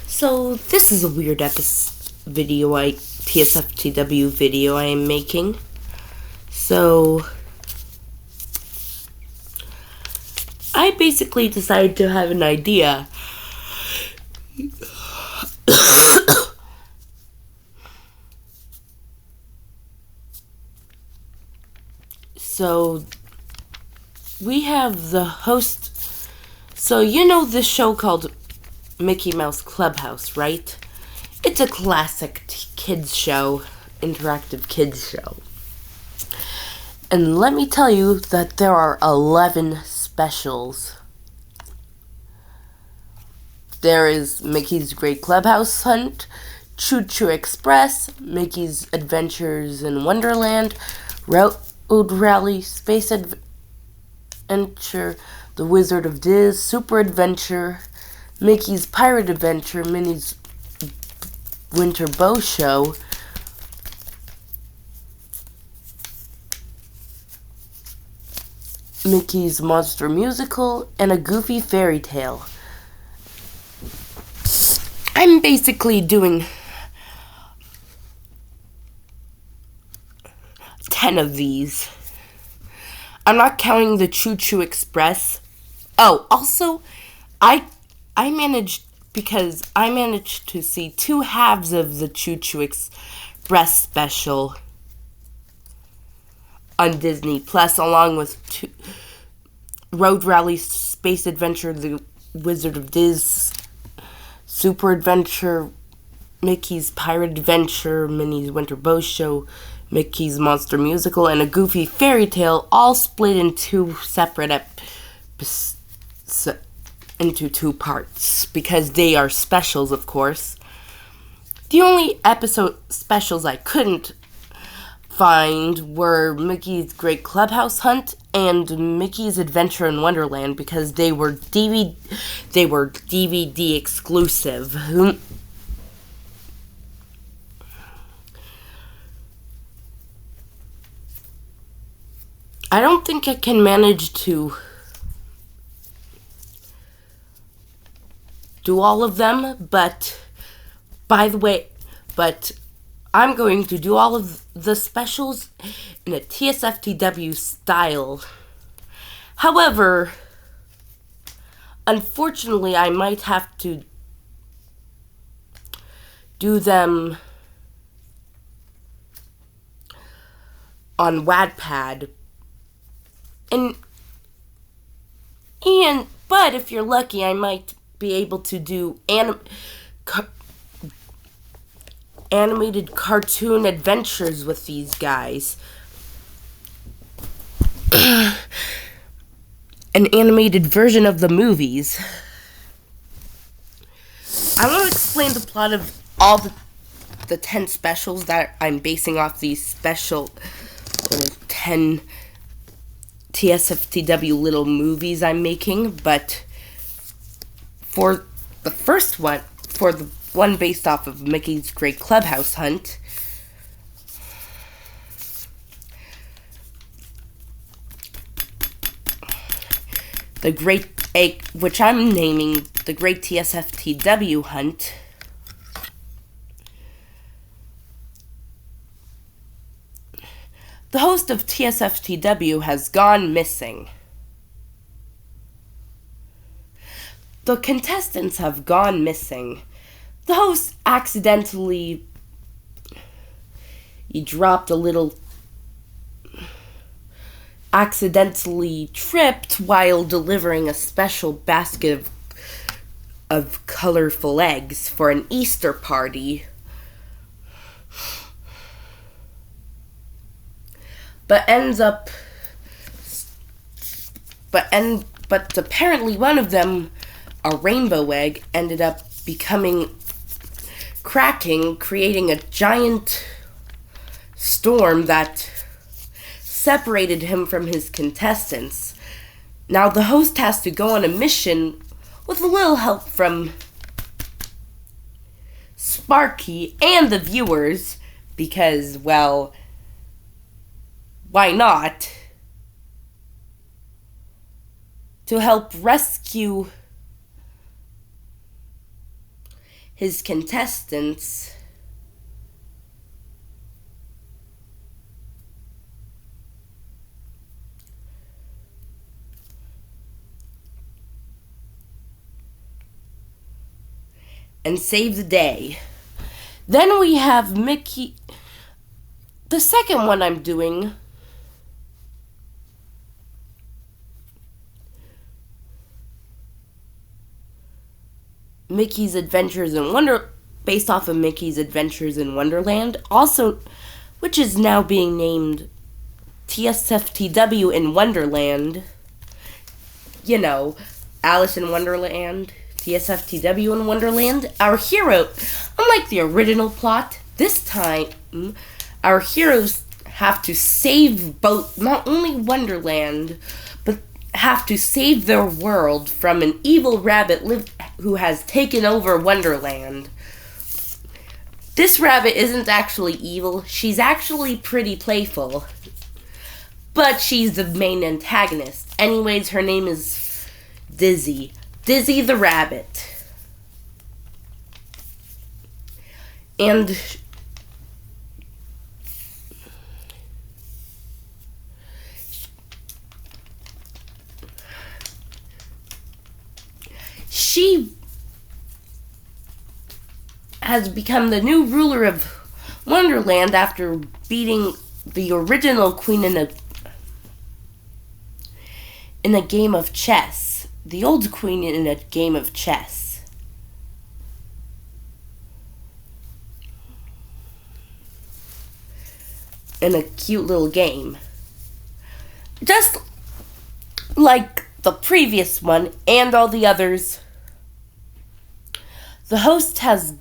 So this is a weird TSFTW video I am making. So I basically decided to have an idea. So we have the host. So you know this show called Mickey Mouse Clubhouse, right? It's a classic kids show, interactive kids show. And let me tell you that there are 11 specials. There is Mickey's Great Clubhouse Hunt, Choo Choo Express, Mickey's Adventures in Wonderland, Road Rally, Space Adventure, The Wizard of Diz, Super Adventure, Mickey's Pirate Adventure, Minnie's Winter Bow Show, Mickey's Monster Musical, and a Goofy Fairy Tale. I'm basically doing 10 of these. I'm not counting the Choo Choo Express. Oh, also, I managed to see 2 halves of the Choo Choo Express special on Disney Plus, along with Road Rally, Space Adventure, The Wizard of Diz, Super Adventure, Mickey's Pirate Adventure, Minnie's Winter Bow Show, Mickey's Monster Musical, and a Goofy Fairy Tale, all split in 2 separate into 2 parts, because they are specials, of course. The only episode specials I couldn't find were Mickey's Great Clubhouse Hunt and Mickey's Adventure in Wonderland, because they were DVD exclusive. I don't think I can manage to do all of them, but I'm going to do all of the specials in a TSFTW style. However, unfortunately, I might have to do them on Wattpad. But if you're lucky, I might be able to do animated cartoon adventures with these guys. An animated version of the movies. I want to explain the plot of all the 10 specials that I'm basing off these special 10 TSFTW little movies I'm making, but for the first one, for the one based off of Mickey's Great Clubhouse Hunt, which I'm naming the Great TSFTW Hunt, the host of TSFTW has gone missing. The contestants have gone missing. The host accidentally tripped while delivering a special basket of colorful eggs for an Easter party. But apparently one of them, a rainbow egg, ended up cracking, creating a giant storm that separated him from his contestants. Now the host has to go on a mission with a little help from Sparky and the viewers, because, well, why not? To help rescue his contestants and save the day. Then we have Mickey. The second one I'm doing Mickey's Adventures in based off of Mickey's Adventures in Wonderland, also, which is now being named TSFTW in Wonderland. You know, Alice in Wonderland, TSFTW in Wonderland. Our hero, unlike the original plot, this time our heroes have to save both, not only Wonderland, but have to save their world from an evil rabbit who has taken over Wonderland. This rabbit isn't actually evil. She's actually pretty playful. But she's the main antagonist. Anyways, her name is Dizzy. Dizzy the rabbit. And she has become the new ruler of Wonderland after beating the original queen in a game of chess. The old queen in a game of chess. In a cute little game. Just like the previous one and all the others, the host has...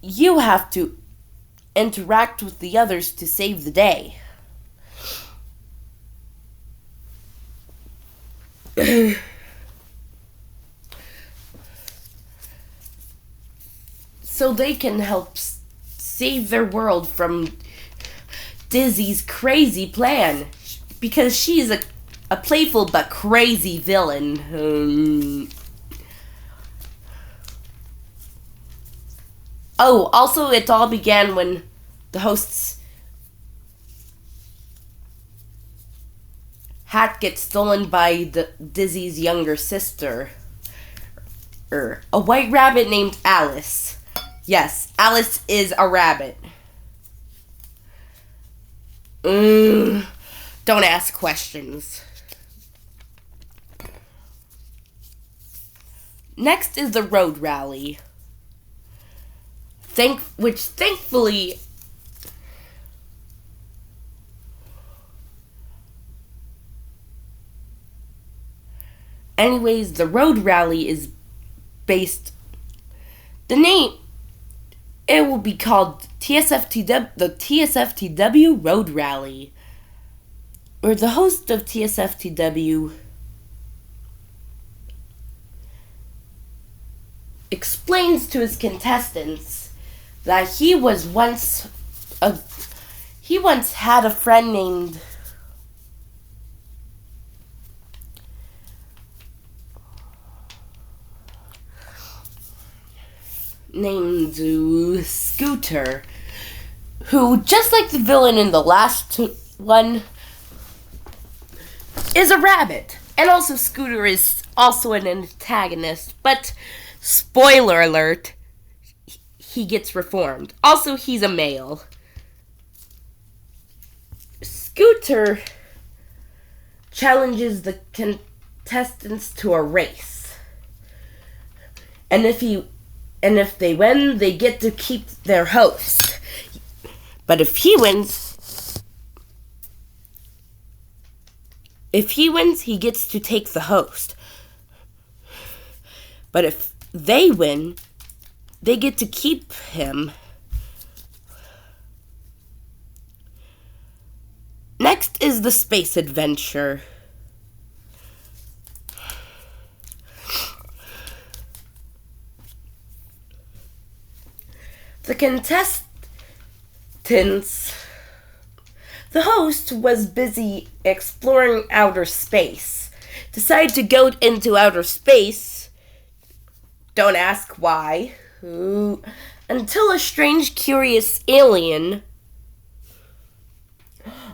You have to interact with the others to save the day. So they can help save their world from Dizzy's crazy plan. Because she's a playful but crazy villain. Oh, also it all began when the host's hat gets stolen by Dizzy's younger sister. A white rabbit named Alice. Yes, Alice is a rabbit. Don't ask questions. Next is the road rally. Which thankfully anyways, the road rally is based, the name, it will be called TSFTW, the TSFTW Road Rally, where the host of TSFTW explains to his contestants that he once had a friend named Scooter, who, just like the villain in the last one, is a rabbit. And also Scooter is also an antagonist, but spoiler alert, he gets reformed. Also, he's a male. Scooter challenges the contestants to a race. And if they win, they get to keep their host. But if he wins, he gets to take the host. But if they win, they get to keep him. Next is the space adventure. The contestants, the host was busy exploring outer space, decided to go into outer space Don't ask why. Until a strange, curious alien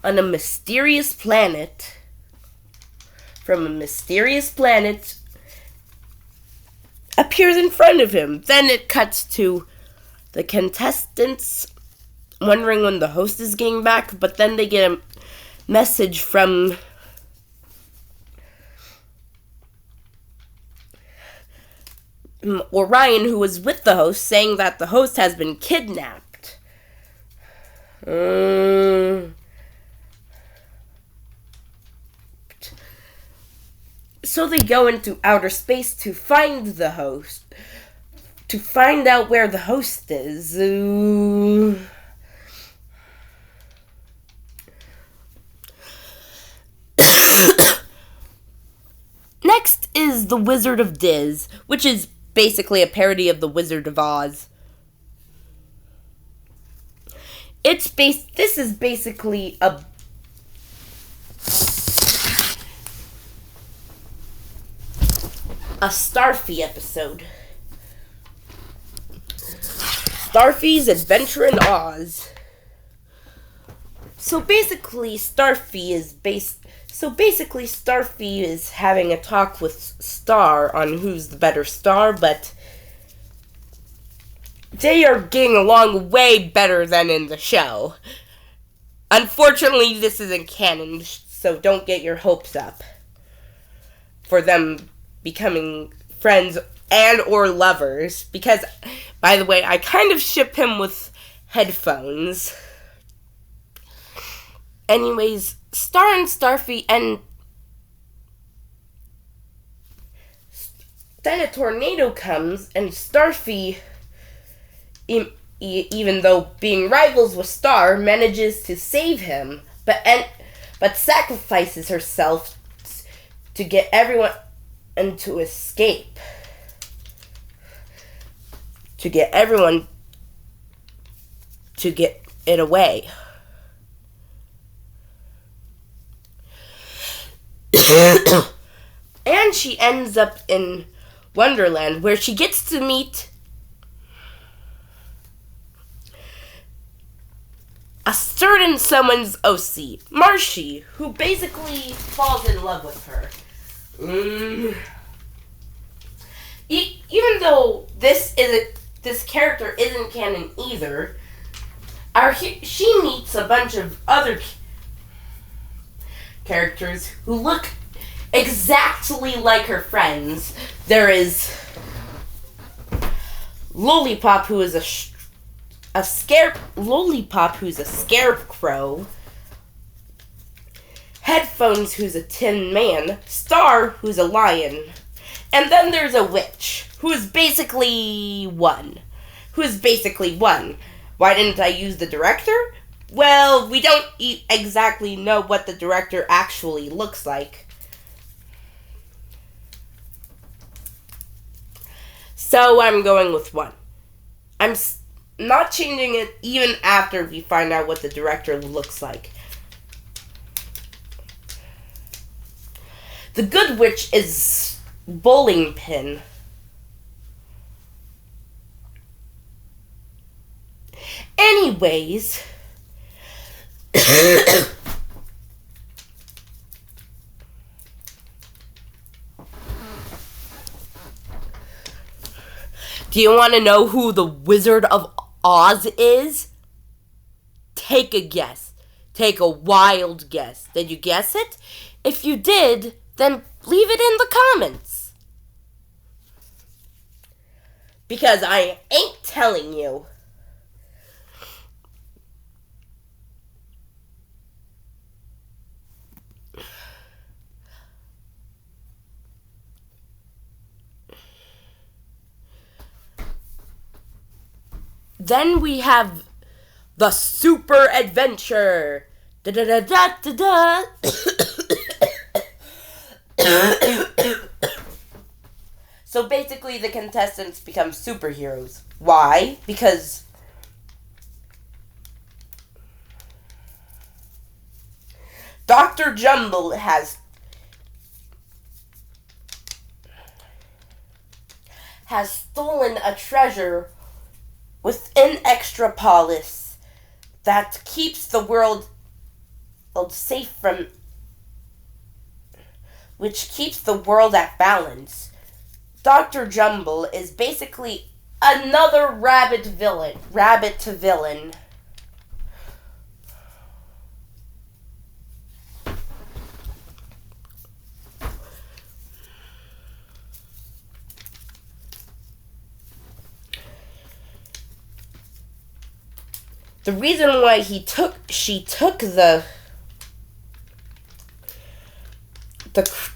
on a mysterious planet, from a mysterious planet, appears in front of him. Then it cuts to the contestants wondering when the host is getting back, but then they get a message from Orion, who was with the host, saying that the host has been kidnapped. So they go into outer space to find the host, to find out where the host is. Next is The Wizard of Diz, which is basically a parody of The Wizard of Oz. This is basically a Starfy episode. Starfy's Adventure in Oz. So basically Starfy is having a talk with Star on who's the better star, but they are getting along way better than in the show. Unfortunately, this isn't canon, so don't get your hopes up for them becoming friends and or lovers, because, by the way, I kind of ship him with headphones. Anyways, Star and Starfy, and then a tornado comes, and Starfy, even though being rivals with Star, manages to save him, but sacrifices herself to get everyone and to escape. To get everyone to get it away. And she ends up in Wonderland, where she gets to meet a certain someone's OC, Marshy, who basically falls in love with her. Even though this character isn't canon either, she meets a bunch of other characters who look exactly like her friends. There is Lollipop, who is Lollipop, who's a scarecrow. Headphones, who's a tin man. Star, who's a lion. And then there's a witch, who's basically one. Why didn't I use the director? Well, we don't exactly know what the director actually looks like. So I'm going with one. I'm not changing it even after we find out what the director looks like. The good witch is Bowling Pin. Anyways, do you want to know who the Wizard of Oz is? Take a guess. Take a wild guess. Did you guess it? If you did, then leave it in the comments. Because I ain't telling you. Then we have the Super Adventure. Da da da da da da. So basically, the contestants become superheroes. Why? Because Dr. Jumble has has stolen a treasure within Extrapolis that keeps the world safe from, which keeps the world at balance. Dr. Jumble is basically another rabbit villain. The reason why she took the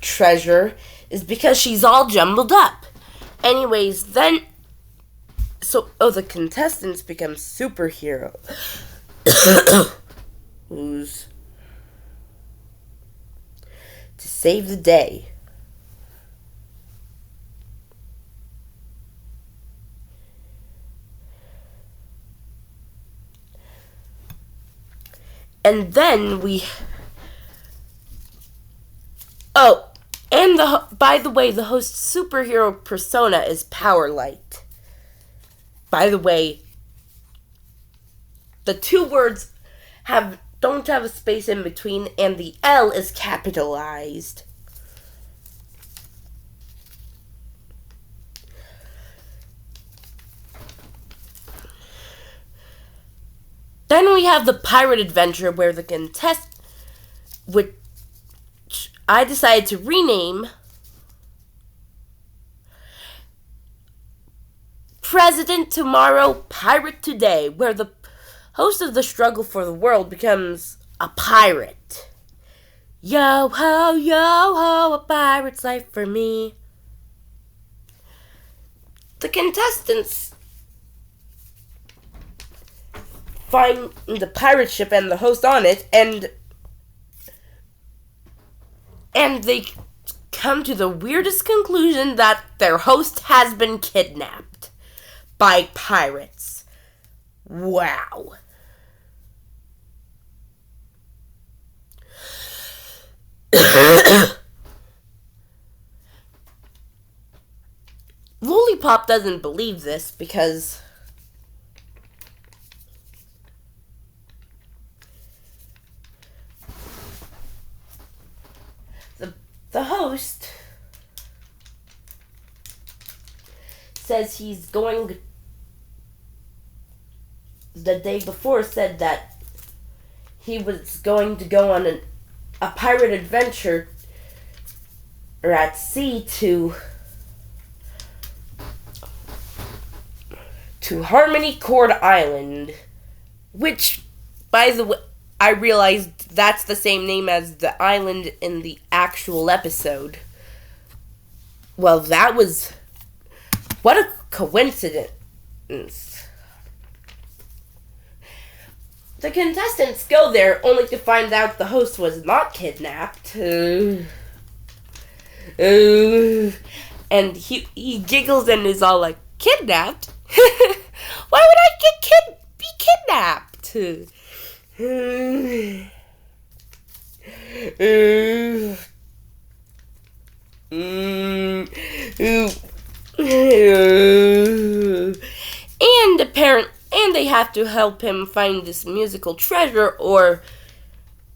treasure is because she's all jumbled up. Anyways, then the contestants become superheroes. Who's to save the day. And then by the way, the host's superhero persona is Powerlight. By the way, the two words don't have a space in between, and the L is capitalized. Then we have the pirate adventure where the which I decided to rename President Tomorrow, Pirate Today, where the host of the struggle for the world becomes a pirate. Yo ho, a pirate's life for me. The contestants find the pirate ship and the host on it, and they come to the weirdest conclusion that their host has been kidnapped by pirates. Wow. Lollipop doesn't believe this because the host says he's going, the day before said that he was going to go on a pirate adventure or at sea to Harmony Cord Island, which, by the way, I realized that's the same name as the island in the actual episode. Well, what a coincidence. The contestants go there only to find out the host was not kidnapped. And he giggles and is all like, kidnapped? Why would I be kidnapped? And they have to help him find this musical treasure, or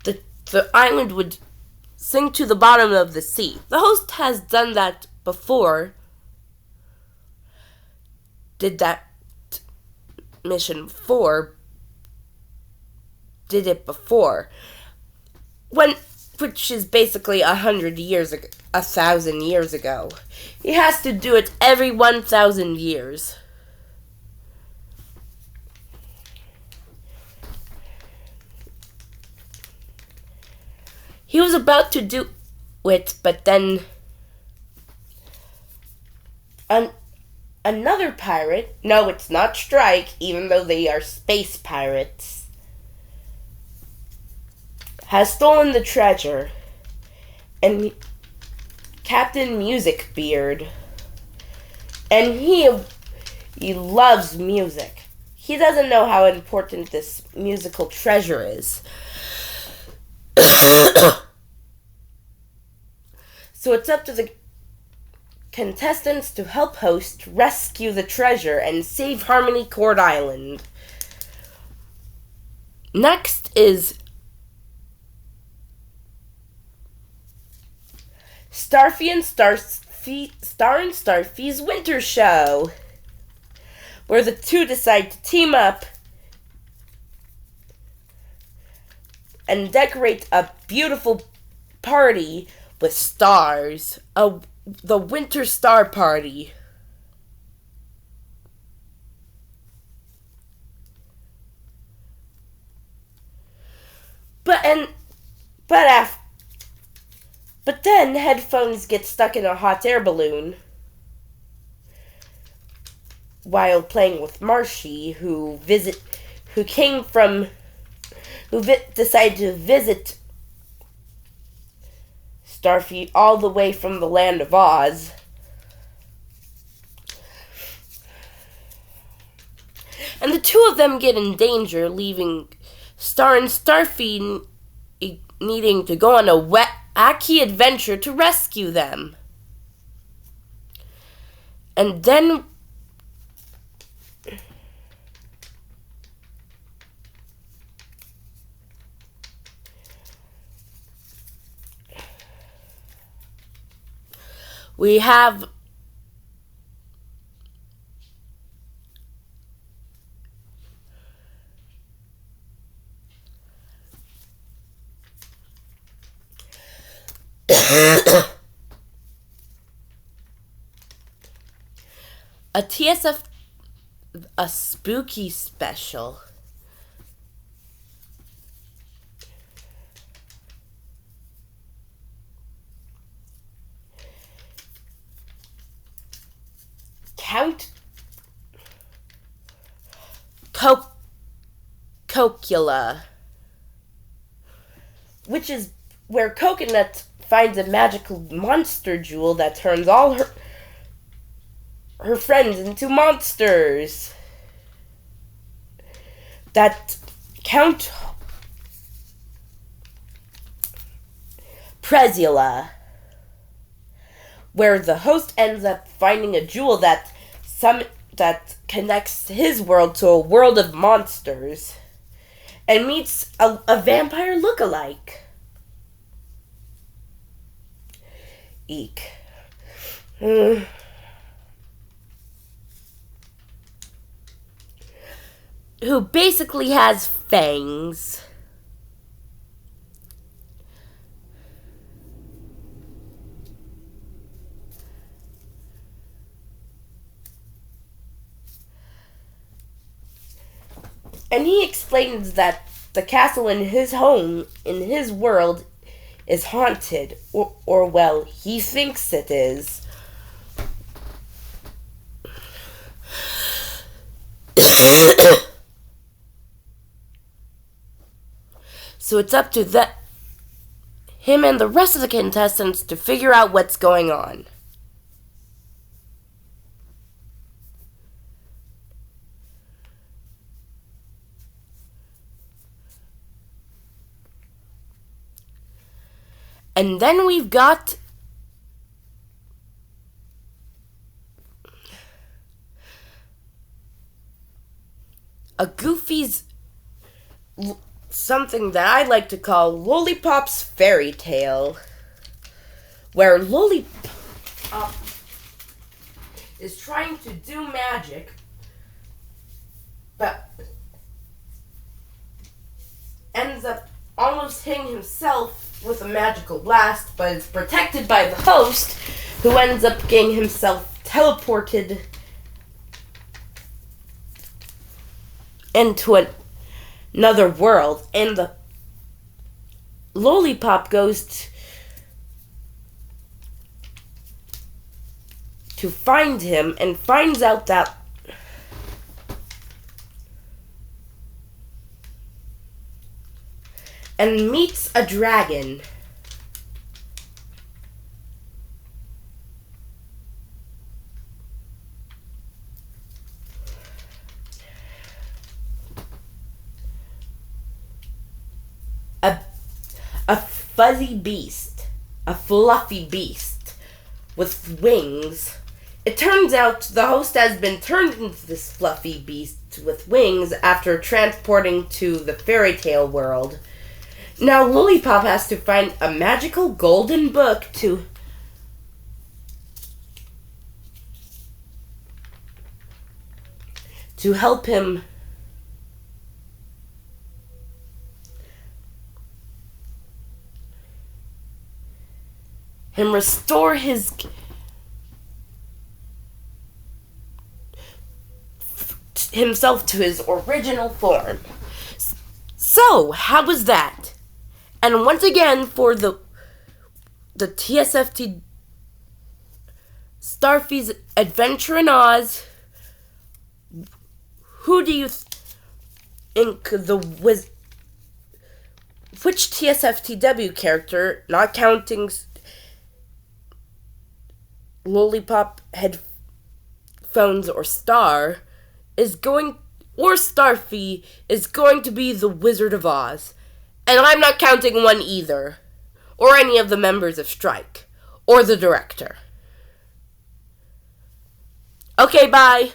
the island would sink to the bottom of the sea. The host has done that before. Did that mission before. Did it before. Which is basically 1,000 years ago. He has to do it every 1,000 years. He was about to do it, but then another pirate, no, it's not Strike, even though they are space pirates, has stolen the treasure, and Captain Music Beard, and he loves music. He doesn't know how important this musical treasure is. So it's up to the contestants to help host rescue the treasure and save Harmony Court Island. Next is Starfy and Starfy's Winter Show, where the two decide to team up and decorate a beautiful party with stars. The Winter Star Party. But then Headphones get stuck in a hot air balloon while playing with Marshy, who decided to visit Starfy all the way from the land of Oz. And the two of them get in danger, leaving Star and Starfy needing to go on a wacky adventure to rescue them. And then we have a spooky special. Count Cocula, which is where Coconut finds a magical monster jewel that turns all her friends into monsters. That Count Prezula, where the host ends up finding a jewel that connects his world to a world of monsters, and meets a vampire look-alike. Eek. Who basically has fangs. And he explains that the castle in his home, in his world, is haunted, or well, he thinks it is. So it's up to him and the rest of the contestants to figure out what's going on. And then we've got a Goofy's, something that I like to call Lollipop's Fairy Tale, where Lollipop is trying to do magic, but ends up almost hitting himself with a magical blast, but is protected by the host, who ends up getting himself teleported into another world, and the Lollipop goes to find him and finds out that and meets a dragon. A fuzzy beast, a fluffy beast, with wings. It turns out the host has been turned into this fluffy beast with wings after transporting to the fairy tale world. Now Lollipop has to find a magical golden book to help him restore himself to his original form. So, how was that? And once again, for the TSFT Starfy's Adventure in Oz, who do you think which TSFTW character, not counting Lollipop headphones or Starfy, is going to be the Wizard of Oz? And I'm not counting one either, or any of the members of Strike, or the director. Okay, bye.